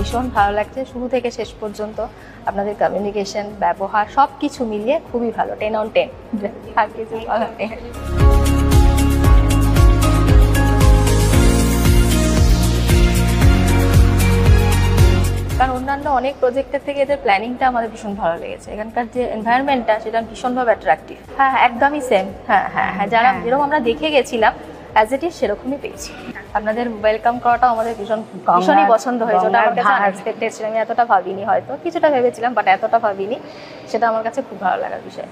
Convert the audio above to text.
ভীষণ ভালো লাগছে শুরু থেকে শেষ পর্যন্ত। আপনাদের কমিউনিকেশন, ব্যবহার সব কিছু মিলিয়ে খুবই ভালো, 10 on 10। আর কিছু বলার নেই। কারণ অন্যান্য অনেক প্রজেক্টের থেকে এদের প্ল্যানিংটা আমাদের ভীষণ ভালো লেগেছে। এখানকার যে এনভায়রনমেন্টটা সেটা ভীষণভাবে অ্যাট্রাকটিভ। হ্যাঁ, একদমই সেম। হ্যাঁ, যারা যেরকম আমরা দেখে গেছিলাম অ্যাজ ইট ইজ সেরকমই পেয়েছি। আপনাদের ওয়েলকাম করাটাও আমাদের ভীষণই পছন্দ হয়েছে। ওটা আমার কাছে আনএক্সপেক্টেড ছিল। আমি এতটা ভাবিনি, হয়তো কিছুটা ভেবেছিলাম বাট এতটা ভাবিনি। সেটা আমার কাছে খুব ভালো লাগার বিষয়।